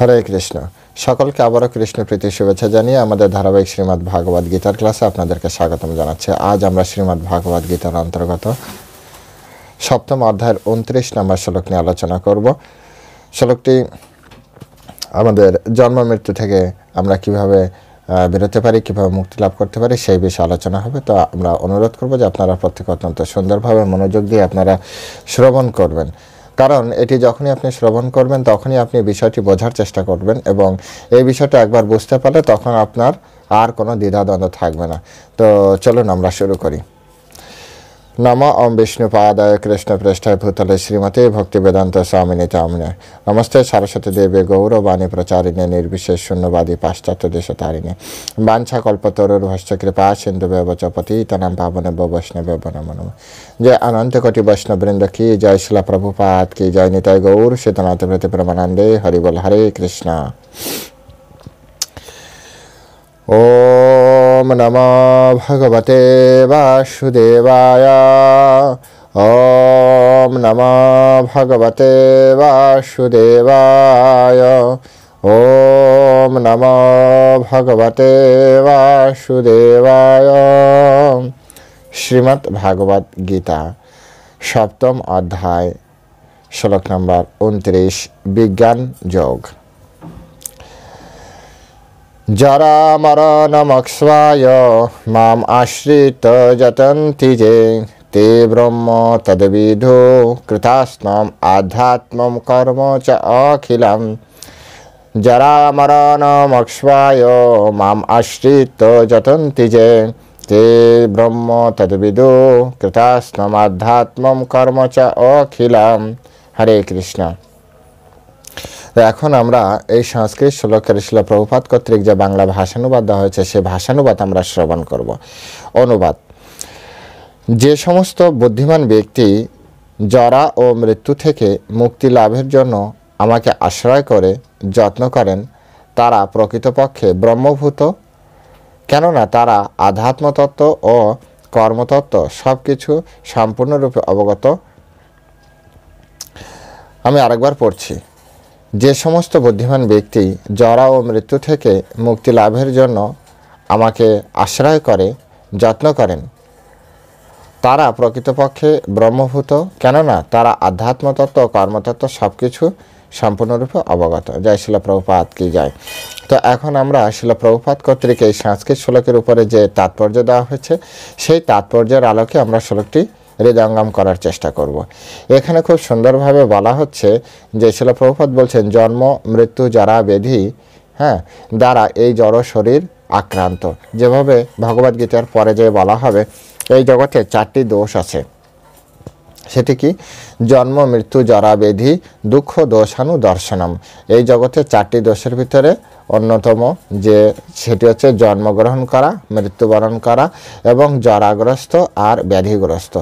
হরে কৃষ্ণ। সকলকে আবারও কৃষ্ণ প্রীতি শুভেচ্ছা জানিয়ে আমাদের ধারাবাহিক শ্রীমদ্ ভাগবত গীতার ক্লাসে আপনাদেরকে স্বাগতম জানাচ্ছি। আজ আমরা শ্রীমদ্ ভাগবত গীতার অন্তর্গত সপ্তম অধ্যায়ের 29 নম্বর শ্লোক নিয়ে আলোচনা করব। শ্লোকটি আমাদের জন্ম মৃত্যু থেকে আমরা কিভাবে বেরোতে পারি, কীভাবে মুক্তি লাভ করতে পারি সেই বিষয়ে আলোচনা হবে। তো আমরা অনুরোধ করব যে আপনারা প্রত্যেকে অত্যন্ত সুন্দরভাবে মনোযোগ দিয়ে আপনারা শ্রবণ করবেন, কারণ এটি যখনই আপনি শ্রবণ করবেন তখনই আপনি বিষয়টি বোঝার চেষ্টা করবেন এবং এই বিষয়টা একবার বুঝতে পারলে তখন আপনার আর কোনো দ্বিধাদ্বন্দ্ব থাকবে না। তো চলুন আমরা শুরু করি। নম ওম বিষ্ণুপাদায় কৃষ্ণ পৃষ্ঠায় ভূতলে শ্রীমতে ভক্তি বেদান্ত স্বামিনী চামিনে নমস্তে সরস্বতী দেবে গৌরবাণী প্রচারিণে নির্বিশেষ শূন্যবাদী পাশ্চাত্য দেশ তারিণে বাঞ্ছা কল্পতরুর ভস্য কৃপা সিন্ধু ব্যবচ পতিতানাং পাবনেভ্যো বৈষ্ণবেভ্যো নমো নমঃ। জয় অনন্ত কোটি বৈষ্ণববৃন্দ কি জয়, শিলা প্রভুপাদ কি জয়, নিতাই গৌর সীতানাথ প্রতি প্রেমানন্দে হরি বল। হরে কৃষ্ণ। ওম নমো ভগবতে বাসুদেবায়। ওম নমো ভগবতে বাসুদেবায়। ওম নমো ভগবতে বাসুদেবায়। শ্রীমদ্ ভাগবত গীতা সপ্তম অধ্যায় শ্লোক নম্বর 29, বিজ্ঞান যোগ। জরা মরণমক্স্বায় মাম আশ্রিত যতন্তি যে তে ব্রহ্ম তদ্বিদু কৃতাস্নম আধ্যাত্মম কর্ম চ অখিলম। জরা মরণমক্স্বায় মাম আশ্রিত যতন্তি যে তে ব্রহ্ম তদ্বিদু কৃতাস্নম আধ্যাত্মম কর্ম চ অখিলম। হরে কৃষ্ণ। এখন আমরা এই সংস্কৃত শ্লোকের শিলা প্রভুপাদ কর্তৃক যে বাংলা ভাষানুবাদ দেওয়া হয়েছে সে ভাষানুবাদ আমরা শ্রবণ করব। অনুবাদ: যে সমস্ত বুদ্ধিমান ব্যক্তি জরা ও মৃত্যু থেকে মুক্তি লাভের জন্য আমাকে আশ্রয় করে যত্ন করেন তারা প্রকৃতপক্ষে ব্রহ্মভূত, কেননা তারা আধ্যাত্মতত্ত্ব ও কর্মতত্ত্ব সব কিছু সম্পূর্ণরূপে অবগত। আমি আরেকবার পড়ছি। যে সমস্ত বুদ্ধিমান ব্যক্তি জরা ও মৃত্যু থেকে মুক্তি লাভের জন্য আমাকে আশ্রয় করে যত্ন করেন তারা প্রকৃতপক্ষে ব্রহ্মভূত, কেননা তারা আধ্যাত্মতত্ত্ব ও কর্মতত্ত্ব সব কিছু সম্পূর্ণরূপে অবগত। জয় শিলা প্রভুপাদ কি যায়। তো এখন আমরা শিলা প্রভুপাদ কর্তৃক এই সংস্কৃত শ্লোকের উপরে যে তাৎপর্য দেওয়া হয়েছে সেই তাৎপর্যের আলোকে আমরা শ্লোকটি হৃদয়ঙ্গম করার চেষ্টা করব। এখানে খুব সুন্দরভাবে বলা হচ্ছে যে শিলা প্রভুপাদ বলছেন জন্ম মৃত্যু জরা ব্যাধি দ্বারা এই জড় শরীর আক্রান্ত। যেভাবে ভগবদ্গীতার পরে যে বলা হবে এই জগতে 4টি দোষ আছে, সেটি কি? জন্ম মৃত্যু জরা ব্যাধি দুঃখ দোষানু দর্শনম। এই জগতে 4টি দোষের ভিতরে অন্যতম যে সেটি হচ্ছে জন্মগ্রহণ করা, মৃত্যুবরণ করা এবং জরাগ্রস্ত আর ব্যাধিগ্রস্ত।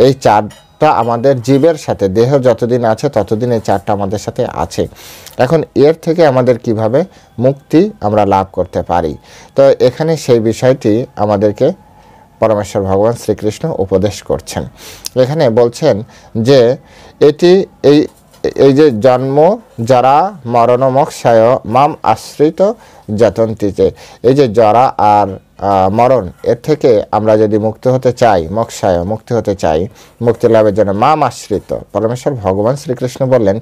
এই 4টা আমাদের জীবের সাথে, দেহ যতদিন আছে ততদিন এই 4টা আমাদের সাথে আছে। এখন এর থেকে আমাদের কিভাবে মুক্তি আমরা লাভ করতে পারি, তো এখানে সেই বিষয়টি আমাদেরকে পরমেশ্বর ভগবান শ্রীকৃষ্ণ উপদেশ করছেন। এখানে বলছেন যে এটি এই যে জন্ম জরা মরণমোক্ষায় মাম আশ্রিত যতন্তিতে, এই যে জরা আর মরণ এর থেকে আমরা যদি মুক্ত হতে চাই, মোক্ষায় মুক্তি হতে চাই, মুক্তি লাভের জন্য মাম আশ্রিত, পরমেশ্বর ভগবান শ্রীকৃষ্ণ বললেন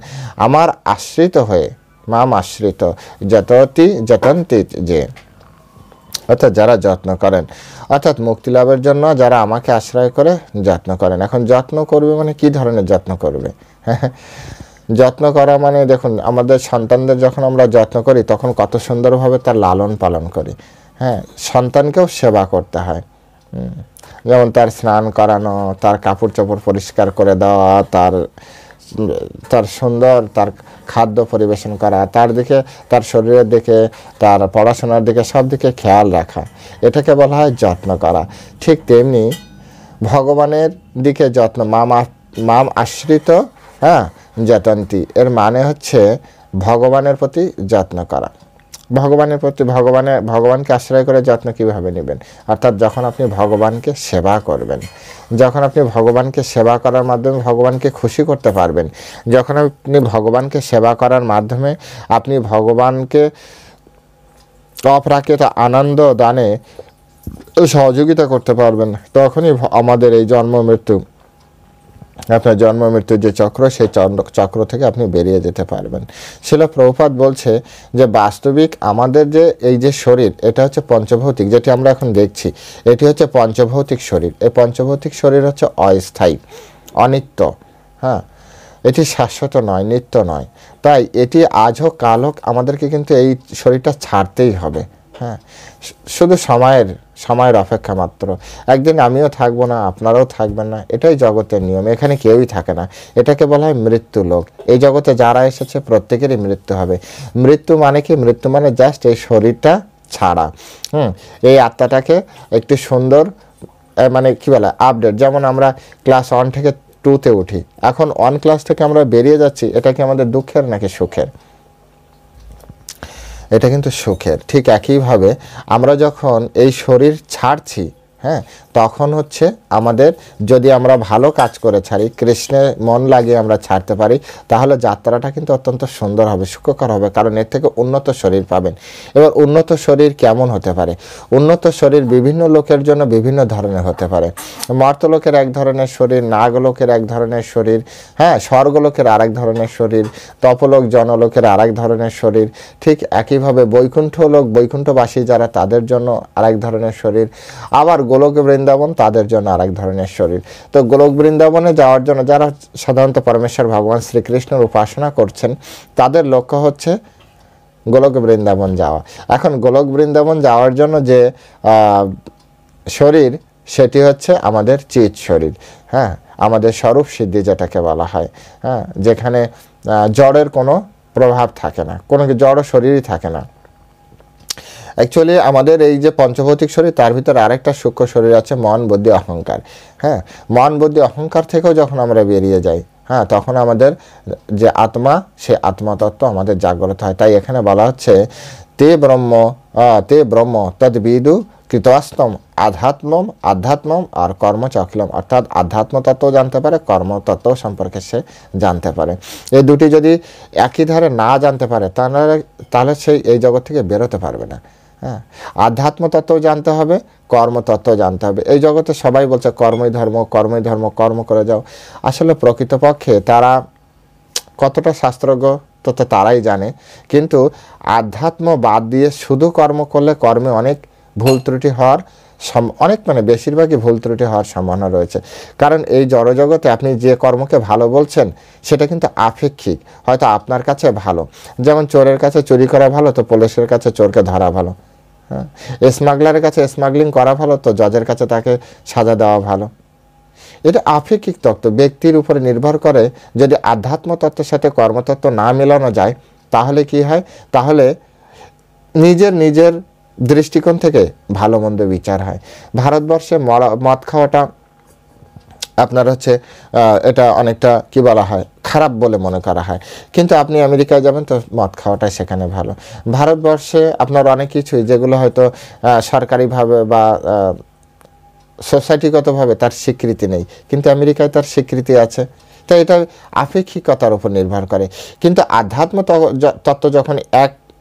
আমার আশ্রিত হয়ে, মাম আশ্রিত যতন্তি যে, অর্থাৎ যারা যত্ন করেন, অর্থাৎ মুক্তি লাভের জন্য যারা আমাকে আশ্রয় করে যত্ন করেন। এখন যত্ন করবে মানে কি ধরনের যত্ন করবে? যত্ন করা মানে দেখুন, আমাদের সন্তানদের যখন আমরা যত্ন করি তখন কত সুন্দরভাবে তার লালন পালন করি। সন্তানকেও সেবা করতে হয়। যেমন তার স্নান করানো, তার কাপড় চোপড় পরিষ্কার করে দেওয়া, তার সুন্দর তার খাদ্য পরিবেশন করা, তার দিকে, তার শরীরের দিকে, তার পড়াশোনার দিকে, সব দিকে খেয়াল রাখা, এটাকে বলা হয় যত্ন করা। ঠিক তেমনি ভগবানের দিকে যত্ন, মাম আশ্রিত যতন্তি, এর মানে হচ্ছে ভগবানের প্রতি যত্ন করা। ভগবানের প্রতি ভগবানকে আশ্রয় করে যত্ন কিভাবে নেবেন? অর্থাৎ যখন আপনি ভগবানকে সেবা করবেন, যখন আপনি ভগবানকে সেবা করার মাধ্যমে ভগবানকে খুশি করতে পারবেন, যখন আপনি ভগবানকে সেবা করার মাধ্যমে আপনি ভগবানকে অপ্রাকৃত আনন্দ দানে সহযোগিতা করতে পারবেন, তখনই আমাদের এই জন্ম মৃত্যু, আপনার জন্ম মৃত্যুর যে চক্র, সেই চক্র থেকে আপনি বেরিয়ে যেতে পারবেন। শিল প্রভুপাদ বলছে যে বাস্তবিক আমাদের যে এই যে শরীর, এটা হচ্ছে পঞ্চভৌতিক, যেটি আমরা এখন দেখছি, এটি হচ্ছে পঞ্চভৌতিক শরীর। এই পঞ্চভৌতিক শরীর হচ্ছে অস্থায়ী, অনিত্য, হ্যাঁ, এটি শাশ্বত নয়, নিত্য নয়। তাই এটি আজ হোক কাল হোক আমাদেরকে কিন্তু এই শরীরটা ছাড়তেই হবে। হ্যাঁ, শুধু সময়ের অপেক্ষা মাত্র। একদিন আমিও থাকবো না, আপনারাও থাকবেন না, এটাই জগতের নিয়ম। এখানে কেউই থাকে না, এটাকে বলা হয় মৃত্যু লোক। এই জগতে যারা এসেছে প্রত্যেকেরই মৃত্যু হবে। মৃত্যু মানে কি? মৃত্যু মানে জাস্ট এই শরীরটা ছাড়া, এই আত্মাটাকে একটু সুন্দর, মানে কি বলে, আপডেট। যেমন আমরা ক্লাস 1 থেকে 2-তে উঠি, এখন 1 ক্লাস থেকে আমরা বেরিয়ে যাচ্ছি, এটা কি আমাদের দুঃখের নাকি সুখের? এটা কিন্তু সুখের। ঠিক একইভাবে আমরা যখন এই শরীর ছাড়ছি, হ্যাঁ, তখন হচ্ছে আমাদের, যদি আমরা ভালো কাজ করে ছাড়ি, কৃষ্ণে মন লাগিয়ে আমরা ছাড়তে পারি, তাহলে যাত্রাটা কিন্তু অত্যন্ত সুন্দর হবে, সুখকর হবে, কারণ এর থেকে উন্নত শরীর পাবেন। এবার উন্নত শরীর কেমন হতে পারে? উন্নত শরীর বিভিন্ন লোকের জন্য বিভিন্ন ধরনের হতে পারে। মর্তলোকের এক ধরনের শরীর, নাগলোকের এক ধরনের শরীর, হ্যাঁ, স্বর্গলোকের আরেক ধরনের শরীর, তপলোক জনলোকের আরেক ধরনের শরীর। ঠিক একইভাবে বৈকুণ্ঠ লোক, বৈকুণ্ঠবাসী যারা, তাদের জন্য আরেক ধরনের শরীর। আবার গোলক বৃন্দাবন, তাদের জন্য আরেক ধরনের শরীর। তো গোলক বৃন্দাবনে যাওয়ার জন্য যারা সাধারণত পরমেশ্বর ভগবান শ্রীকৃষ্ণের উপাসনা করছেন, তাদের লক্ষ্য হচ্ছে গোলক বৃন্দাবন যাওয়া। এখন গোলক বৃন্দাবন যাওয়ার জন্য যে শরীর, সেটি হচ্ছে আমাদের চিৎ শরীর, হ্যাঁ, আমাদের স্বরূপ সিদ্ধি যেটাকে বলা হয়, হ্যাঁ, যেখানে জড়ের কোনো প্রভাব থাকে না, কোনো জড় শরীরই থাকে না। অ্যাকচুয়ালি আমাদের এই যে পঞ্চভৌতিক শরীর, তার ভিতরে আরেকটা সূক্ষ্ম শরীর আছে, মন, বুদ্ধি, অহংকার। হ্যাঁ, মন, বুদ্ধি, অহংকার থেকেও যখন আমরা বেরিয়ে যাই, হ্যাঁ, তখন আমাদের যে আত্মা, সে আত্মতত্ত্ব আমাদের জাগ্রত হয়। তাই এখানে বলা হচ্ছে তে ব্রহ্ম তদ্বিদু কৃতস্তম আধ্যাত্মম আর কর্মচখিলম, অর্থাৎ আধ্যাত্ম তত্ত্ব জানতে পারে, কর্মতত্ত্ব সম্পর্কে সে জানতে পারে। এই দুটি যদি একই ধারে না জানতে পারে, তাহলে সেই এই জগৎ থেকে বেরোতে পারবে না। হ্যাঁ, আধ্যাত্ম তত্ত্ব জানতে হবে, কর্মতত্ত্ব জানতে হবে। এই জগতে সবাই বলছে কর্মই ধর্ম, কর্মই ধর্ম, কর্ম করে যাও। আসলে প্রকৃতপক্ষে তারা কতটা শাস্ত্রজ্ঞ তত তারাই জানে। কিন্তু আধ্যাত্ম বাদ দিয়ে শুধু কর্ম করলে কর্মে অনেক ভুল ত্রুটি হওয়ার, মানে বেশিরভাগই ভুল ত্রুটি হওয়ার সম্ভাবনা রয়েছে। কারণ এই জড়জগতে আপনি যে কর্মকে ভালো বলছেন, সেটা কিন্তু আপেক্ষিক। হয়তো আপনার কাছে ভালো, যেমন চোরের কাছে চুরি করা ভালো, তো পুলিশের কাছে চোরকে ধরা ভালো। হ্যাঁ, স্মাগলারের কাছে স্মাগলিং করা ভালো, তো জজের কাছে তাকে সাজা দেওয়া ভালো। এটা আপেক্ষিক তত্ত্ব, ব্যক্তির উপরে নির্ভর করে। যদি আধ্যাত্ম তত্ত্বের সাথে কর্মতত্ত্ব না মেলানো যায়, তাহলে কি হয়? তাহলে নিজের দৃষ্টিকোণ থেকে ভালো মন্দ বিচার হয়। ভারতবর্ষে মদ খাওয়াটা আপনার হচ্ছে এটা অনেকটা কি বলা হয়, খারাপ বলে মনে করা হয়। কিন্তু আপনি আমেরিকায় যাবেন, তো মদ খাওয়াটাই সেখানে ভালো। ভারতবর্ষে আপনার অনেক কিছুই যেগুলো হয়তো সরকারিভাবে বা সোসাইটিগতভাবে তার স্বীকৃতি নেই, কিন্তু আমেরিকায় তার স্বীকৃতি আছে। তাই এটা আপেক্ষিকতার উপর নির্ভর করে। কিন্তু আধ্যাত্ম তত্ত্ব যখন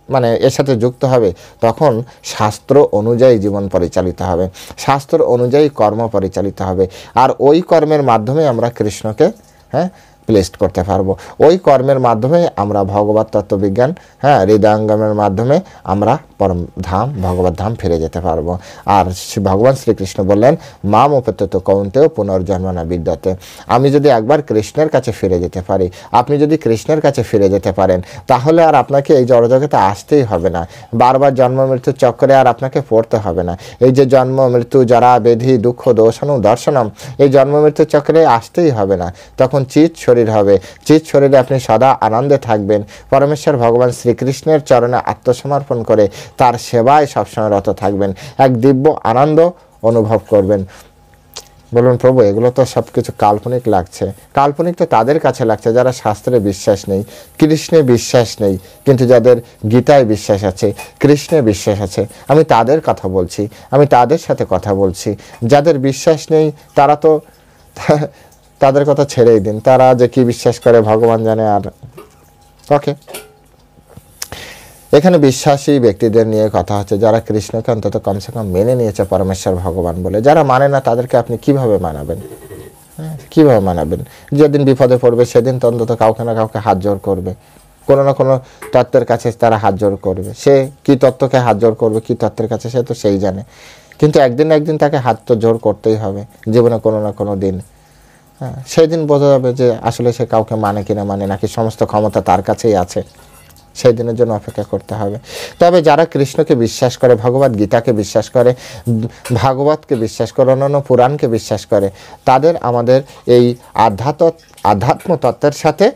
মানে এর সাথে যুক্ত হবে, তখন শাস্ত্র অনুযায়ী জীবন পরিচালিত হবে, শাস্ত্র অনুযায়ী কর্ম পরিচালিত হবে। আর ওই কর্মের মাধ্যমে আমরা কৃষ্ণকে, হ্যাঁ, প্লেসড করতে পারবো। ওই কর্মের মাধ্যমে আমরা ভগবত তত্ত্ববিজ্ঞান, হ্যাঁ, হৃদয়ঙ্গমের মাধ্যমে আমরা পরম ধাম, ভগবত ধাম ফিরে যেতে পারবো। আর ভগবান শ্রীকৃষ্ণ বললেন, মাম উপত্যত কৌন্তেয় পুনর্জন্ম না বিদ্যতে। আমি যদি একবার কৃষ্ণের কাছে ফিরে যেতে পারি, আপনি যদি কৃষ্ণের কাছে ফিরে যেতে পারেন, তাহলে আর আপনাকে এই জড়জগতে আসতেই হবে না, বারবার জন্ম মৃত্যুর চক্করে আর আপনাকে পড়তে হবে না। এই যে জন্ম মৃত্যু জরা ব্যাধি দুঃখ দোষানু দর্শনম, এই জন্ম মৃত্যুর চক্রে আসতেই হবে না। তখন চিৎ শরীর হবে, চিৎ শরীরে আপনি সদা আনন্দে থাকবেন, পরমেশ্বর ভগবান শ্রীকৃষ্ণের চরণে আত্মসমর্পণ করে তার সেবায় সবসময় রত থাকবেন, এক দিব্য আনন্দ অনুভব করবেন। বলুন প্রভু এগুলো তো সব কিছু কাল্পনিক লাগছে। কাল্পনিক তো তাদের কাছে লাগছে যারা শাস্ত্রে বিশ্বাস নেই, কৃষ্ণে বিশ্বাস নেই, কিন্তু যাদের গীতায় বিশ্বাস আছে, কৃষ্ণে বিশ্বাস আছে, আমি তাদের কথা বলছি, আমি তাদের সাথে কথা বলছি। যাদের বিশ্বাস নেই তারা তো তাদের কথা ছেড়েই দিন, তারা যে কি বিশ্বাস করে ভগবান জানে। আর ওকে, এখানে বিশ্বাসী ব্যক্তিদের নিয়ে কথা হচ্ছে, যারা কৃষ্ণকে অন্তত কমসে কম মেনে নিয়েছে পরমেশ্বর ভগবান বলে। যারা মানে না তাদেরকে আপনি কিভাবে মানাবেন? কিভাবে মানাবেন? যেদিন বিপদে পড়বে সেদিন তো অন্তত কাউকে না কাউকে হাত জোর করবে, কোনো না কোনো তত্ত্বের কাছে তারা হাত জোর করবে। সে কি তত্ত্বকে হাত জোর করবে, কি তত্ত্বের কাছে, সে তো সেই জানে। কিন্তু একদিন না একদিন তাকে হাত তো জোর করতেই হবে জীবনে, কোনো না কোনো দিন। হ্যাঁ, সেই দিন বোঝা যাবে যে আসলে সে কাউকে মানে কিনা মানে, নাকি সমস্ত ক্ষমতা তার কাছেই আছে। সেই দিনের জন্য অপেক্ষা করতে হবে। তবে যারা কৃষ্ণকে বিশ্বাস করে, ভগবদ গীতাকে বিশ্বাস করে, ভাগবতকে বিশ্বাস করে, অন্যান্য পুরাণকে বিশ্বাস করে, তাদের আমাদের এই আধ্যাত্ম তত্ত্বের সাথে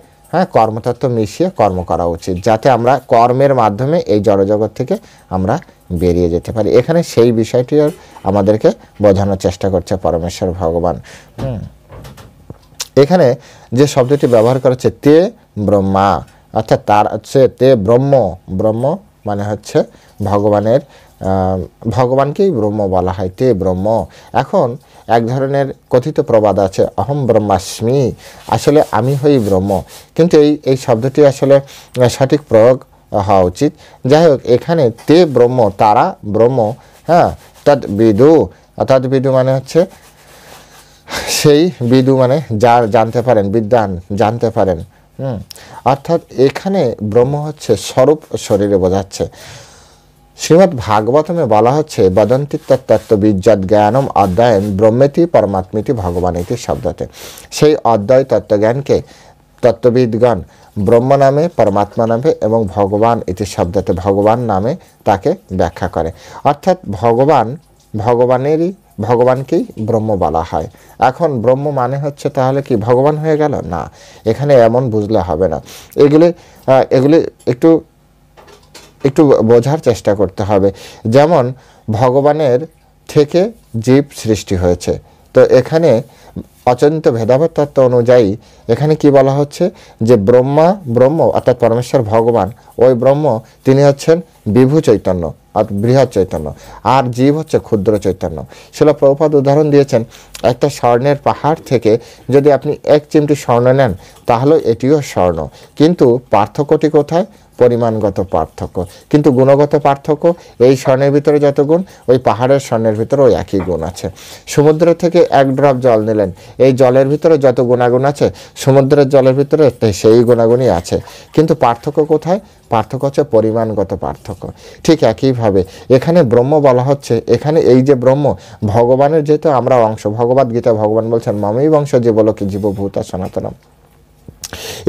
কর্মতত্ত্ব মিশিয়ে কর্ম করা উচিত, যাতে আমরা কর্মের মাধ্যমে এই জড়জগৎ থেকে আমরা বেরিয়ে যেতে পারি। এখানে সেই বিষয়টি আমাদেরকে বোঝানোর চেষ্টা করছে পরমেশ্বর ভগবান। এখানে যে শব্দটি ব্যবহার করেছে তে ব্রহ্মা, অর্থাৎ তার হচ্ছে তে ব্রহ্ম। ব্রহ্ম মানে হচ্ছে ভগবানের, ভগবানকেই ব্রহ্ম বলা হয়, তে ব্রহ্ম। এখন এক ধরনের কথিত প্রবাদ আছে, অহম ব্রহ্মাস্মি, আসলে আমি হই ব্রহ্ম, কিন্তু এই শব্দটি আসলে সঠিক প্রয়োগ হওয়া উচিত। যাই হোক, এখানে তে ব্রহ্ম, তারা ব্রহ্ম, তদ বিদু। তদ বিদু মানে হচ্ছে সেই, বিদু মানে যার জানতে পারেন, বিদ্বান জানতে পারেন। অর্থাৎ এখানে ব্রহ্ম হচ্ছে স্বরূপ শরীরে বোঝাচ্ছে। শ্রীমদ্ ভাগবতমে বলা হচ্ছে বদন্তি তত্ত্ববিজ্ঞাত জ্ঞানম অধ্যয়ন ব্রহ্মেতি পরমাত্মিতি ভগবানীতি শব্দতে। সেই অদ্বয় তত্ত্বজ্ঞানকে তত্ত্ববিদগণ ব্রহ্ম নামে, পরমাত্মা নামে এবং ভগবান ইতি শব্দতে ভগবান নামে তাকে ব্যাখ্যা করে। অর্থাৎ ভগবানকেই ব্রহ্ম বলা হয়। এখন ব্রহ্ম মানে হচ্ছে তাহলে কি ভগবান হয়ে গেল? না, এখানে এমন বুঝলে হবে না। এগুলি একটু বোঝার চেষ্টা করতে হবে। যেমন ভগবানের থেকে জীব সৃষ্টি হয়েছে, তো এখানে অচিন্ত ভেদাভেদ তত্ত্ব অনুযায়ী এখানে কি বলা হচ্ছে যে ব্রহ্ম অর্থাৎ পরমেশ্বর ভগবান, ওই ব্রহ্ম তিনি হচ্ছেন বিভু চৈতন্য, বৃহৎ চৈতন্য, আর জীব হচ্ছে ক্ষুদ্র চৈতন্য। শিলা প্রভুপাদ উদাহরণ দিয়েছেন, একটা স্বর্ণের পাহাড় থেকে যদি আপনি এক চিমটি স্বর্ণ নেন তাহলে এটিও স্বর্ণ, কিন্তু পার্থক্যটি কোথায়? পরিমাণগত পার্থক্য, কিন্তু গুণগত পার্থক্য। এই স্বর্ণের ভিতরে যত গুণ, ওই পাহাড়ের স্বর্ণের ভিতরে ওই একই গুণ আছে। সমুদ্র থেকে এক ড্রপ জল নিলেন, এই জলের ভিতরে যত গুণাগুণ আছে সমুদ্রের জলের ভিতরে সেই গুণাগুণই আছে, কিন্তু পার্থক্য কোথায়? পার্থক্য হচ্ছে পরিমাণগত পার্থক্য। ঠিক একইভাবে এখানে ব্রহ্ম বলা হচ্ছে, এখানে এই যে ব্রহ্ম ভগবানের যেহেতু আমরা অংশ, ভগবদ গীতা ভগবান বলছেন মমই বংশ জীবলোকে জীবভূতা সনাতনম।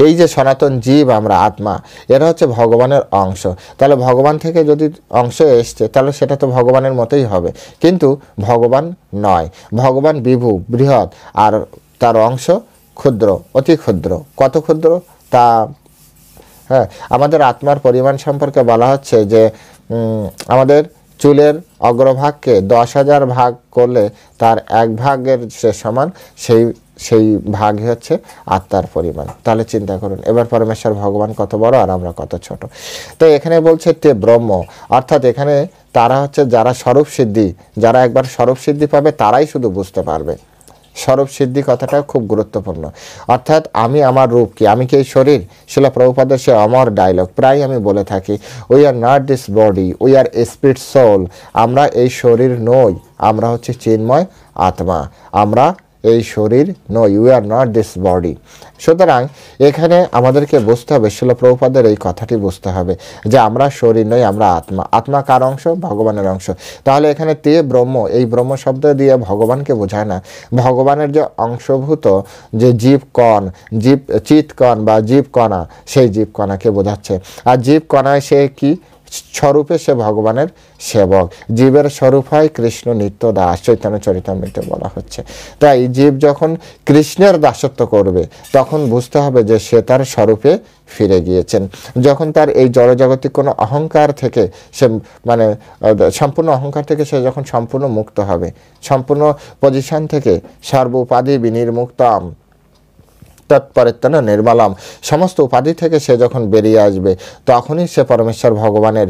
এই যে সনাতন জীব আমরা আত্মা, এরা হচ্ছে ভগবানের অংশ। তাহলে ভগবান থেকে যদি অংশ এসছে তাহলে সেটা তো ভগবানের মতোই হবে, কিন্তু ভগবান নয়। ভগবান বিভু বৃহৎ, আর তার অংশ ক্ষুদ্র, অতি ক্ষুদ্র। কত ক্ষুদ্র তা আমাদের আত্মার পরিমাণ সম্পর্কে বলা হচ্ছে যে আমাদের চুলের অগ্রভাগকে 10,000 ভাগ করলে তার 1 ভাগের সে সমান, সেই ভাগই হচ্ছে আত্মার পরিমাণ। তাহলে চিন্তা করুন এবার পরমেশ্বর ভগবান কত বড় আর আমরা কত ছোট। তো এখানে বলছে তে ব্রহ্ম, অর্থাৎ এখানে তারা হচ্ছে যারা স্বরূপ সিদ্ধি, যারা একবার স্বরূপ সিদ্ধি পাবে তারাই শুধু বুঝতে পারবে। স্বরূপ সিদ্ধি কথাটা খুব গুরুত্বপূর্ণ। অর্থাৎ আমি আমার রূপ কি, আমি কি এই শরীর? শিলা প্রভুপাদের সে অমর ডায়লগ প্রায় আমি বলে থাকি, we are not this body, we are spirit soul. আমরা এই শরীর নই, আমরা হচ্ছে চিন্ময় আত্মা, আমরা এই শরীর নই, we are not this body. সুতরাং এখানে আমাদেরকে বুঝতে হবে, শিলা প্রভুপাদের এই কথাটি বুঝতে হবে যে আমরা শরীর নই, আমরা আত্মা। আত্মা কার অংশ? ভগবানের অংশ। তাহলে এখানে তে ব্রহ্ম, এই ব্রহ্ম শব্দ দিয়ে ভগবানকে বোঝায় না, ভগবানের যে অংশভূত যে জীবকণ, চিৎকণ বা জীবকণা, সেই জীবকণাকে বোঝাচ্ছে। আর জীবকণায় সে কি? স্বরূপে সে ভগবানের সেবক। জীবের স্বরূপ হয় কৃষ্ণ নিত্য দাস, চৈতন্য চরিতামৃতে বলা হচ্ছে। তাই জীব যখন কৃষ্ণের দাসত্ব করবে তখন বুঝতে হবে যে সে তার স্বরূপে ফিরে গিয়েছেন। যখন তার এই জড়জাগতিক কোনো অহংকার থেকে সে মানে সম্পূর্ণ অহংকার থেকে সে যখন সম্পূর্ণ মুক্ত হবে, সম্পূর্ণ পজিশন থেকে সর্ব উপাধি বিনির্মুক্তম তৎপরিত্রাণ নির্মলম, সমস্ত উপাধি থেকে সে যখন বেরিয়ে আসবে তখনই সে পরমেশ্বর ভগবানের,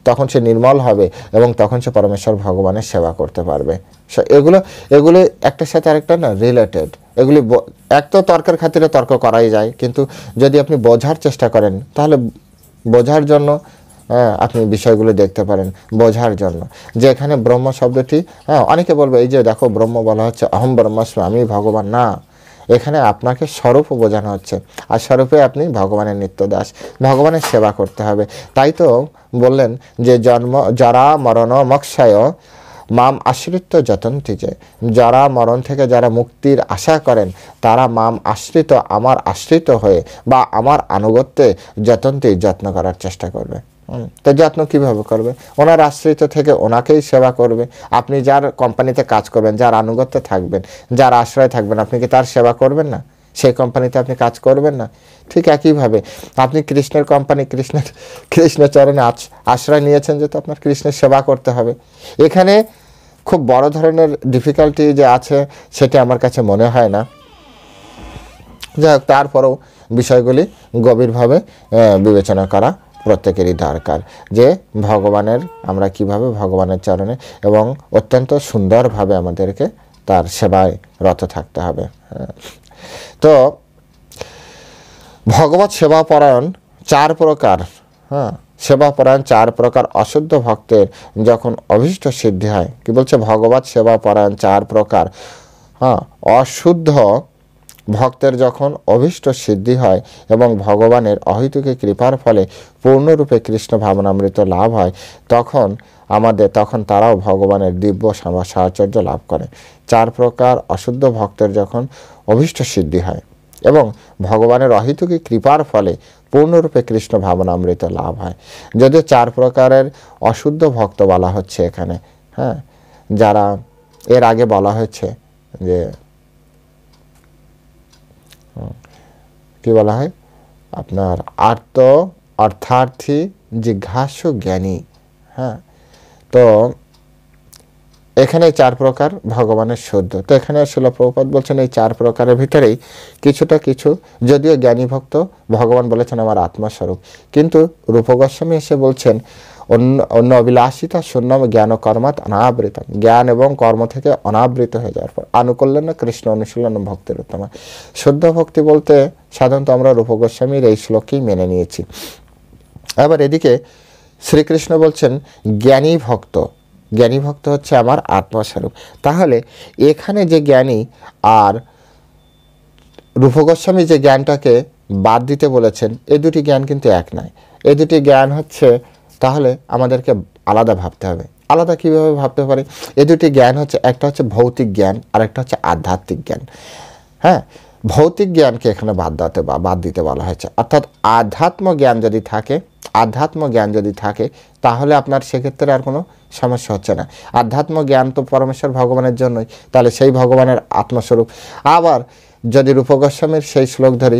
তখন সে নির্মল হবে এবং তখন সে পরমেশ্বর ভগবানের সেবা করতে পারবে। এগুলো একটার সাথে আরেকটা না রিলেটেড। এগুলি এক তো তর্কের খাতিরে তর্ক করাই যায়, কিন্তু যদি আপনি বোঝার চেষ্টা করেন তাহলে বোঝার জন্য আপনি বিষয়গুলো দেখতে পারেন, বোঝার জন্য। যে এখানে ব্রহ্ম শব্দটি, অনেকে বলবে এই যে দেখো ব্রহ্ম বলা হচ্ছে অহম ব্রহ্মাস্মি, আমি ভগবান। না, এখানে আপনাকে স্বরূপও বোঝানো হচ্ছে, আর স্বরূপে আপনি ভগবানের নিত্য দাস, ভগবানের সেবা করতে হবে। তাই তো বললেন যে জন্ম যারা মরণ মক্ষায় মাম আশ্রিত যতন্তি, যে যারা মরণ থেকে যারা মুক্তির আশা করেন তারা মাম আশ্রিত, আমার আশ্রিত হয়ে বা আমার আনুগত্যে যতন্তি, যত্ন করার চেষ্টা করবে। তো যত্ন কিভাবে করবে? ওনার আশ্রিত থেকে ওনাকেই সেবা করবে। আপনি যার কোম্পানিতে কাজ করবেন, যার আনুগত্যে থাকবেন, যার আশ্রয় থাকবেন, আপনি কি তার সেবা করবেন না? সেই কোম্পানিতে আপনি কাজ করবেন না? ঠিক একইভাবে আপনি কৃষ্ণের কোম্পানি, কৃষ্ণ চরণে আশ্রয় নিয়েছেন, যে তো আপনার কৃষ্ণের সেবা করতে হবে। এখানে খুব বড় ধরনের ডিফিকাল্টি যে আছে সেটা আমার কাছে মনে হয় না। যাই হোক, তারপরেও বিষয়গুলি গভীরভাবে বিবেচনা করা প্রত্যেকেরই দরকার, যে ভগবানের আমরা কিভাবে ভগবানের চরণে এবং অত্যন্ত সুন্দরভাবে আমাদেরকে তার সেবায় রত থাকতে হবে। তো ভগবত সেবাপরায়ণ 4 প্রকার, সেবাপরায়ণ 4 প্রকার অশুদ্ধ ভক্তের যখন অভীষ্ট সিদ্ধি হয়, কি বলছে? ভগবত সেবাপরায়ণ 4 প্রকার অশুদ্ধ ভক্তের যখন অভীষ্ট সিদ্ধি হয় এবং ভগবানের অহৈতুকী কৃপার ফলে পূর্ণরূপে কৃষ্ণ ভাবনামৃত লাভ হয়, তখন তারাও ভগবানের দিব্য সাহচর্য লাভ করে। 4 প্রকার অশুদ্ধ ভক্তের যখন অভীষ্ট সিদ্ধি হয় এবং ভগবানের অহৈতুকী কৃপার ফলে পূর্ণরূপে কৃষ্ণ ভাবনামৃত লাভ হয়। যদিও 4 প্রকারের অশুদ্ধ ভক্ত বলা হচ্ছে এখানে, যারা এর আগে বলা হয়েছে যে কি বলা হয়, আপনার অর্থার্থী জিজ্ঞাসু জ্ঞানী। তো এখানে 4 প্রকার ভগবানের শুদ্ধ। তো এখানে শিল প্রভুপাদ বলছেন এই 4 প্রকারের ভিতরেই কিছু, যদিও জ্ঞানী ভক্ত ভগবান বলেছেন আমার আত্মস্বরূপ, কিন্তু রূপ গোস্বামী এসে বলছেন অন্য অভিলাষিতা শূন্যম জ্ঞান কর্মাৎ অনাবৃতম, জ্ঞান এবং কর্ম থেকে অনাবৃত হয়ে যাওয়ার পর আনুকূল্যন কৃষ্ণ অনুশীলন ভক্তির উত্তম। শুদ্ধ ভক্তি বলতে সাধারণত আমরা রূপ গোস্বামীর এই শ্লোককেই মেনে নিয়েছি। আবার এদিকে শ্রীকৃষ্ণ বলছেন জ্ঞানী ভক্ত হচ্ছে আমার আত্মস্বরূপ। তাহলে এখানে যে জ্ঞানী আর রূপ গোস্বামী যে জ্ঞানটাকে বাদ দিতে বলেছেন, এই দুটি জ্ঞান কিন্তু এক নয়। এই দুটি জ্ঞান হচ্ছে, তাহলে আমাদেরকে আলাদা ভাবতে হবে। আলাদা কিভাবে ভাবতে পারি? এই দুটি জ্ঞান হচ্ছে, একটা হচ্ছে ভৌতিক জ্ঞান আর একটা হচ্ছে আধ্যাত্মিক জ্ঞান। ভৌতিক জ্ঞানকে এখানে বাদ দিতে বলা হয়েছে। অর্থাৎ আধ্যাত্ম জ্ঞান যদি থাকে তাহলে আপনার সেক্ষেত্রে আর কোনো সমস্যা হচ্ছে না। আধ্যাত্ম জ্ঞান তো পরমেশ্বর ভগবানের জন্যই, তাহলে সেই ভগবানের আত্মস্বরূপ। আবার যদি রূপ গোস্বামীর সেই শ্লোক ধরি,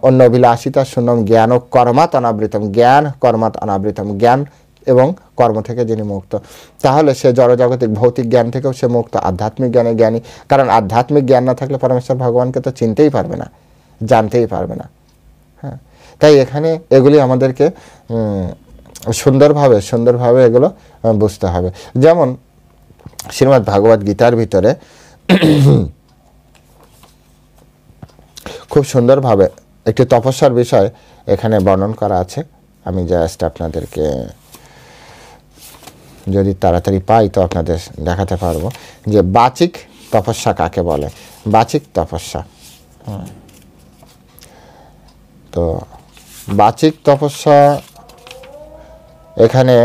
অন্য অভিলাষিতা শূন্যম জ্ঞান ও কর্মাৎ অনাবৃতম, জ্ঞান কর্মাৎ অনাবৃতম, জ্ঞান এবং কর্ম থেকে যিনি মুক্ত, তাহলে সে জড়জাগতিক ভৌতিক জ্ঞান থেকেও সে মুক্ত, আধ্যাত্মিক জ্ঞানে জ্ঞানী। কারণ আধ্যাত্মিক জ্ঞান না থাকলে পরমেশ্বর ভগবানকে তো চিনতেই পারবে না, জানতেই পারবে না। তাই এখানে এগুলি আমাদেরকে সুন্দরভাবে এগুলো বুঝতে হবে। যেমন শ্রীমদ্ ভাগবত গীতার ভিতরে খুব সুন্দরভাবে একটি তপস্যার বিষয় এখানে বর্ণন করা আছে। আমি জাস্ট আপনাদেরকে যদি তাড়াতাড়ি পাই তো আপনাদের দেখাতে পারবো যে বাচিক তপস্যা কাকে বলে। বাচিক তপস্যা, তো বাচিক তপস্যা এখানে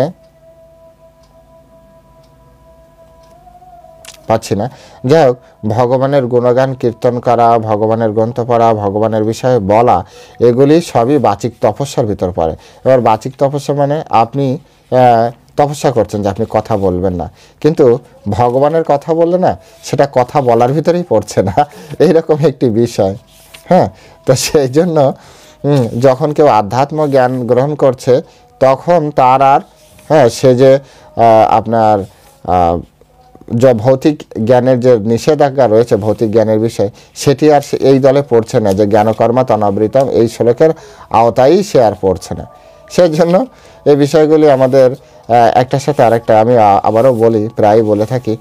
পাচ্ছি না। যাই হোক, ভগবানের গুণগান কীর্তন করা, ভগবানের গ্রন্থ পড়া, ভগবানের বিষয়ে বলা, এগুলি সবই বাচিক তপস্যার ভিতর পড়ে। এবার বাচিক তপস্যা মানে আপনি তপস্যা করছেন যে আপনি কথা বলবেন না, কিন্তু ভগবানের কথা বললে না সেটা কথা বলার ভিতরেই পড়ছে না, এইরকম একটি বিষয়। হ্যাঁ, তো সেই জন্য যখন কেউ আধ্যাত্ম জ্ঞান গ্রহণ করছে তখন তার আর সে যে আপনার যে ভৌতিক জ্ঞানের যে নিষেধাজ্ঞা রয়েছে ভৌতিক জ্ঞানের বিষয়, সেটি আর এই দলে পড়ছে না, যে জ্ঞানকর্মা তনাবৃতম এই শ্লোকের আওতায়ই সে আর পড়ছে না। সেই জন্য এই বিষয়গুলি আমাদের একটার সাথে আরেকটা, আমি আবারও বলি, প্রায় বলে থাকি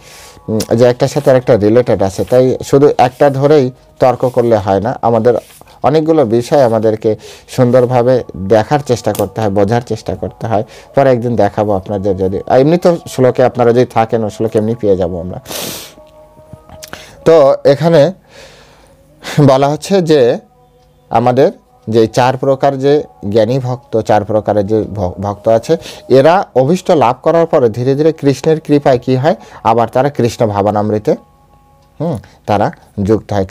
যে একটার সাথে আরেকটা রিলেটেড আছে। তাই শুধু একটা ধরেই তর্ক করলে হয় না, আমাদের অনেকগুলো বিষয় আমাদেরকে সুন্দরভাবে দেখার চেষ্টা করতে হয়, বোঝার চেষ্টা করতে হয়। পরে একদিন দেখাবো আপনাদের, যদি এমনি তো শ্লোকে আপনারা যদি থাকেন ও শ্লোকে এমনি পেয়ে যাবো আমরা। তো এখানে বলা হচ্ছে যে আমাদের যে 4 প্রকার যে জ্ঞানী ভক্ত, 4 প্রকারের যে ভক্ত আছে, এরা অভীষ্ট লাভ করার পরে ধীরে ধীরে কৃষ্ণের কৃপায় কি হয়, আবার তারা কৃষ্ণ ভাবনামৃতে তারা যুক্ত হয়।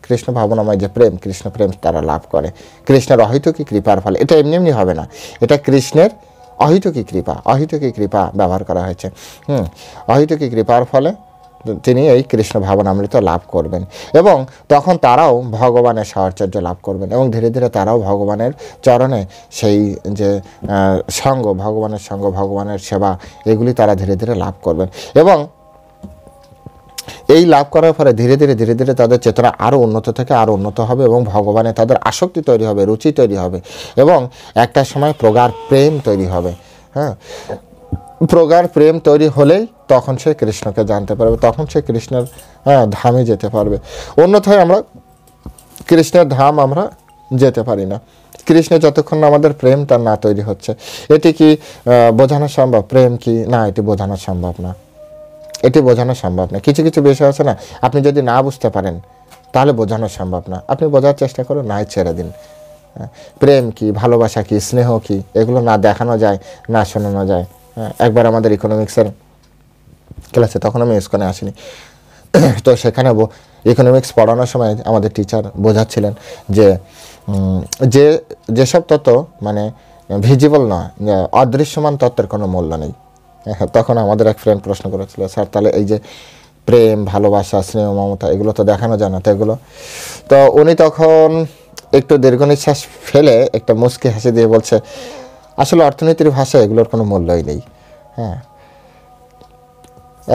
কৃষ্ণ ভাবনাময় যে প্রেম, কৃষ্ণ প্রেম তারা লাভ করে কৃষ্ণের অহৈতুকী কৃপার ফলে। এটা এমনি এমনি হবে না, এটা কৃষ্ণের অহৈতুকী কৃপা ব্যবহার করা হয়েছে। অহৈতুকী কৃপার ফলে তিনি এই কৃষ্ণ ভাবনামৃত লাভ করবেন, এবং তখন তারাও ভগবানের সাহচর্য লাভ করবেন, এবং ধীরে ধীরে তারাও ভগবানের চরণে সেই যে সঙ্গ, ভগবানের সঙ্গ, ভগবানের সেবা, এগুলি তারা ধীরে ধীরে লাভ করবেন। এবং এই লাভ করার ফলে ধীরে ধীরে তাদের চেতনা আরও উন্নত থেকে আরও উন্নত হবে, এবং ভগবানে তাদের আসক্তি তৈরি হবে, রুচি তৈরি হবে, এবং একটা সময় প্রগাঢ় প্রেম তৈরি হবে। হ্যাঁ, প্রগাঢ় প্রেম তৈরি হলেই তখন সে কৃষ্ণকে জানতে পারবে, তখন সে কৃষ্ণের ধামে যেতে পারবে। অন্যথায় আমরা কৃষ্ণের ধাম আমরা যেতে পারি না, কৃষ্ণে যতক্ষণ না আমাদের প্রেম তার না তৈরি হচ্ছে। এটি কি বোঝানো সম্ভব? প্রেম কি না, এটি বোঝানো সম্ভব না, এটি বোঝানো সম্ভব না। কিছু কিছু বিষয় আছে না, আপনি যদি না বুঝতে পারেন তাহলে বোঝানো সম্ভব না। আপনি বোঝার চেষ্টা করুন, নাই ছেড়ে দিন। প্রেম কি, ভালোবাসা কি, স্নেহ কি, এগুলো না দেখানো যায়, না শোনানো যায়। একবার আমাদের ইকোনমিক্সের ক্লাসে, তখন আমি ইসকনে আসিনি, তো সেখানে ইকোনমিক্স পড়ানোর সময় আমাদের টিচার বোঝাচ্ছিলেন যে যেসব তত্ত্ব মানে ভিজিবল নয়, অদৃশ্যমান তত্ত্বের কোনো মূল্য নেই। তখন আমাদের এক ফ্রেন্ড প্রশ্ন করেছিল, স্যার তাহলে এই যে প্রেম, ভালোবাসা, স্নেহ, মমতা, এগুলো তো দেখানো যায় না, তো এগুলো? তো উনি তখন একটু দীর্ঘ নিঃশ্বাস ফেলে একটা মুচকি হাসি দিয়ে বলছে, আসলে অর্থনীতির ভাষায় এগুলোর কোনো মূল্যই নেই। হ্যাঁ,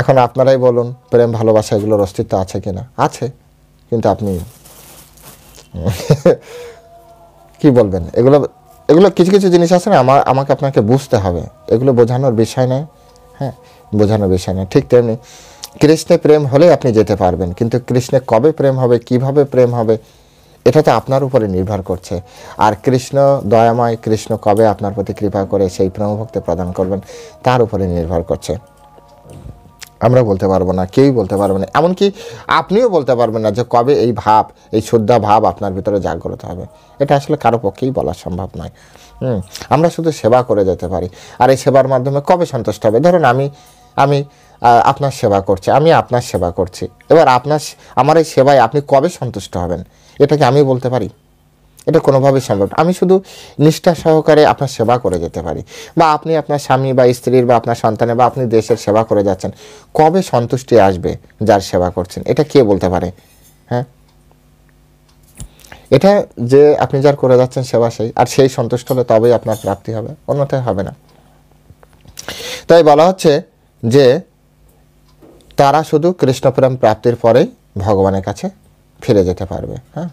এখন আপনারাই বলুন, প্রেম, ভালোবাসা এগুলোর অস্তিত্ব আছে কিনা? আছে, কিন্তু আপনি কি বলবেন? এগুলো কিছু কিছু জিনিস আছে না, আমাকে আপনাকে বুঝতে হবে, এগুলো বোঝানোর বিষয় নয়। হ্যাঁ, বোঝানোর বিষয় নয়। ঠিক তেমনি কৃষ্ণে প্রেম হলে আপনি যেতে পারবেন, কিন্তু কৃষ্ণে কবে প্রেম হবে, কিভাবে প্রেম হবে, এটা তো আপনার উপরে নির্ভর করছে। আর কৃষ্ণ দয়াময়, কৃষ্ণ কবে আপনার প্রতি কৃপা করে সেই প্রেমভক্তি প্রদান করবেন, তার উপরে নির্ভর করছে। আমরা বলতে পারবো না, কেউই বলতে পারবে না, এমনকি আপনিও বলতে পারবেন না যে কবে এই ভাব, এই শুদ্ধা ভাব আপনার ভিতরে জাগ্রত হবে। এটা আসলে কারো পক্ষেই বলা সম্ভব নয়। আমরা শুধু সেবা করে যেতে পারি, আর এই সেবার মাধ্যমে কবে সন্তুষ্ট হবে? ধরুন আমি আপনার সেবা করছি, আমি আপনার সেবা করছি, এবার আমার এই সেবায় আপনি কবে সন্তুষ্ট হবেন, এটা কি আমি বলতে পারি? এটা কোনোভাবেই সম্ভব। আমি শুধু নিষ্ঠা সহকারে আপনার সেবা করে যেতে পারি, বা আপনি আপনার স্বামী বা স্ত্রীর বা আপনার সন্তানের বা আপনি দেশের সেবা করে যাচ্ছেন, কবে সন্তুষ্টি আসবে যার সেবা করছেন, এটা কে বলতে পারে? হ্যাঁ, এটা যে আপনি যার করে যাচ্ছেন সেবা, সেই সন্তুষ্ট হলে তবেই আপনার প্রাপ্তি হবে, অন্যথায় হবে না। তাই বলা হচ্ছে যে তারা শুধু কৃষ্ণপ্রেম প্রাপ্তির পরেই ভগবানের কাছে ফিরে যেতে পারবে। হ্যাঁ,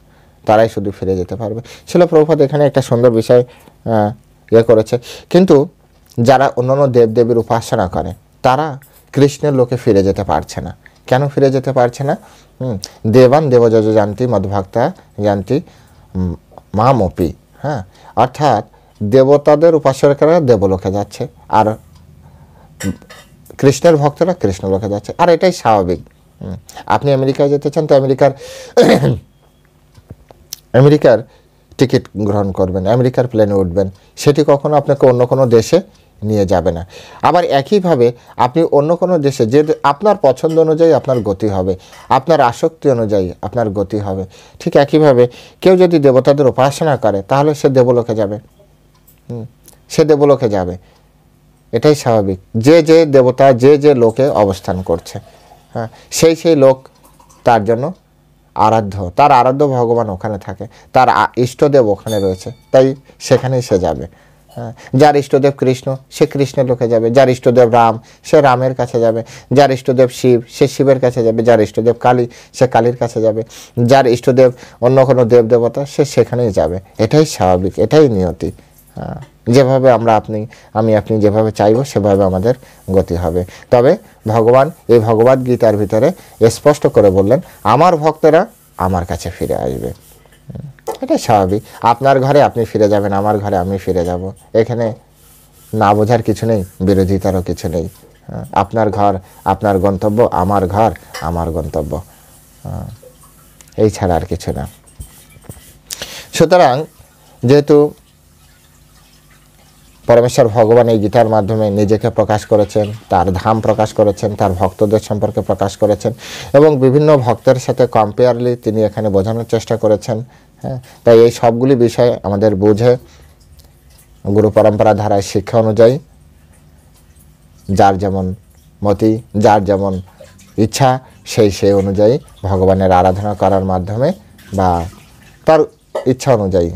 তারাই শুধু ফিরে যেতে পারবে। শিল প্রভুপাদ এখানে একটা সুন্দর বিষয় করেছে, কিন্তু যারা অন্যান্য দেবদেবীর উপাসনা করে তারা কৃষ্ণের লোকে ফিরে যেতে পারছে না। কেন ফিরে যেতে পারছে না? দেবান দেবযজ জানতি মদ্ভক্তা জানতি মামপি। হ্যাঁ, অর্থাৎ দেবতাদের উপাসকেরা দেবলোকে যাচ্ছে, আর কৃষ্ণের ভক্তরা কৃষ্ণ লোকে যাচ্ছে, আর এটাই স্বাভাবিক। আপনি আমেরিকায় যেতে চান, তো আমেরিকার টিকিট গ্রহণ করবেন, আমেরিকার প্লেনে উঠবেন, সেটি কখনো আপনাকে অন্য কোনো দেশে নিয়ে যাবে না। আবার একইভাবে আপনি অন্য কোনো দেশে যে আপনার পছন্দ অনুযায়ী আপনার গতি হবে, আপনার আসক্তি অনুযায়ী আপনার গতি হবে। ঠিক একইভাবে কেউ যদি দেবতাদের উপাসনা করে তাহলে সে দেবলোকে যাবে, সে দেবলোকে যাবে, এটাই স্বাভাবিক। যে যে দেবতা যে যে লোকে অবস্থান করছে, হ্যাঁ, সেই লোক তার জন্য আরাধ্য, তার আরাধ্য ভগবান ওখানে থাকে, তার ইষ্টদেব ওখানে রয়েছে, তাই সেখানেই সে যাবে। হ্যাঁ, যার ইষ্টদেব কৃষ্ণ সে কৃষ্ণের লোকে যাবে, যার ইষ্টদেব রাম সে রামের কাছে যাবে, যার ইষ্টদেব শিব সে শিবের কাছে যাবে, যার ইষ্টদেব কালী সে কালীর কাছে যাবে, যার ইষ্টদেব অন্য কোনো দেব দেবতা সে সেখানেই যাবে। এটাই স্বাভাবিক, এটাই নিয়তি। হ্যাঁ, যেভাবে আপনি যেভাবে চাইব সেভাবে আমাদের গতি হবে। তবে ভগবান এই ভগবদ গীতার ভিতরে স্পষ্ট করে বললেন, আমার ভক্তরা আমার কাছে ফিরে আসবে। এটাই স্বাভাবিক। আপনার ঘরে আপনি ফিরে যাবেন, আমার ঘরে আমি ফিরে যাব। এখানে না বোঝার কিছু নেই, বিরোধিতারও কিছু নেই। আপনার ঘর আপনার গন্তব্য, আমার ঘর আমার গন্তব্য, এই ছাড়া আর কিছু না। সুতরাং যেহেতু পরমেশ্বর ভগবান এই গীতার মাধ্যমে নিজেকে প্রকাশ করেছেন, তার ধাম প্রকাশ করেছেন, তার ভক্তদের সম্পর্কে প্রকাশ করেছেন এবং বিভিন্ন ভক্তের সাথে কম্পেয়ারলি তিনি এখানে বোঝানোর চেষ্টা করেছেন। হ্যাঁ, তাই এই সবগুলি বিষয় আমাদের বুঝে গুরু পরম্পরা ধারায় শিক্ষা অনুযায়ী যার যেমন মতি, যার যেমন ইচ্ছা সেই অনুযায়ী ভগবানের আরাধনা করার মাধ্যমে বা তার ইচ্ছা অনুযায়ী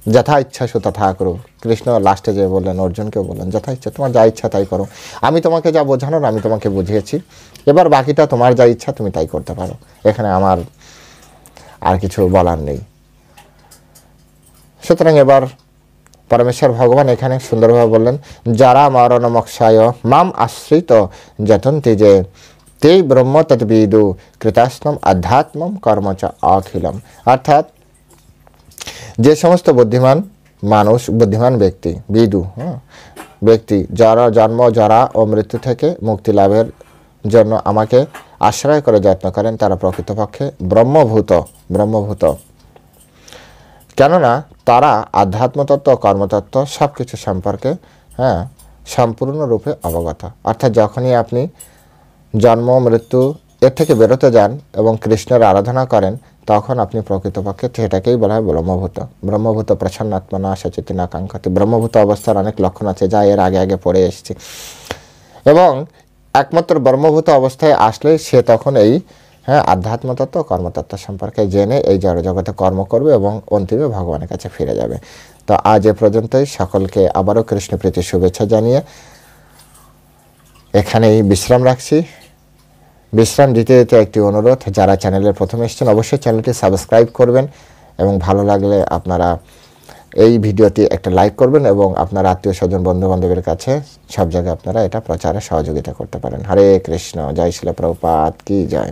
যথা ইচ্ছা সু তথা করো। কৃষ্ণ লাস্টে যে বললেন, অর্জুনকেও বললেন, যথা ইচ্ছা, তোমার যা ইচ্ছা তাই করো, আমি তোমাকে যা বোঝানোর আমি তোমাকে বুঝিয়েছি, এবার বাকিটা তোমার যা ইচ্ছা তুমি তাই করতে পারো, এখানে আমার আর কিছু বলার নেই। সুতরাং এবার পরমেশ্বর ভগবান এখানে সুন্দরভাবে বললেন, যারা মরণমক্ষায় মাম আশ্রিত যতন্তি যে তেই ব্রহ্ম তদ্বিদু কৃতাস্নম আধ্যাত্মম কর্ম চ অখিলম। অর্থাৎ যে সমস্ত বুদ্ধিমান মানুষ, বুদ্ধিমান ব্যক্তি, বিদু ব্যক্তি যারা জন্ম জরা ও মৃত্যু থেকে মুক্তি লাভের জন্য আমাকে আশ্রয় করে যত্ন করেন তারা প্রকৃতপক্ষে ব্রহ্মভূত। কেননা তারা আধ্যাত্মতত্ত্ব, কর্মতত্ত্ব সব কিছু সম্পর্কে সম্পূর্ণরূপে অবগত। অর্থাৎ যখনই আপনি জন্ম মৃত্যু এর থেকে বেরোতে যান এবং কৃষ্ণের আরাধনা করেন তখন আপনি প্রকৃতপক্ষে সেটাকেই বলা হয় ব্রহ্মভূত প্রচ্ছন্নাত্মনা সচেতনা কাঙ্ক্ষতি। ব্রহ্মভূত অবস্থার অনেক লক্ষণ আছে যা এর আগে পড়ে এসেছি, এবং একমাত্র ব্রহ্মভূত অবস্থায় আসলে সে তখন এই আধ্যাত্মতত্ত্ব কর্মতত্ত্ব সম্পর্কে জেনে এই জড়জগতে কর্ম করবে এবং অন্তিমে ভগবানের কাছে ফিরে যাবে। তো আজ এ পর্যন্তই। সকলকে আবারও কৃষ্ণপ্রীতি শুভেচ্ছা জানিয়ে এখানেই বিশ্রাম রাখছি। বিশ্রাম দিতে একটি অনুরোধ, যারা চ্যানেলের প্রথমে এসেছেন অবশ্যই চ্যানেলটি সাবস্ক্রাইব করবেন এবং ভালো লাগলে আপনারা এই ভিডিওটি একটা লাইক করবেন এবং আপনার আত্মীয় স্বজন বন্ধু বান্ধবের কাছে সব জায়গায় আপনারা এটা প্রচারে সহযোগিতা করতে পারেন। হরে কৃষ্ণ। জয় শিল প্রভুপাদ কি জয়।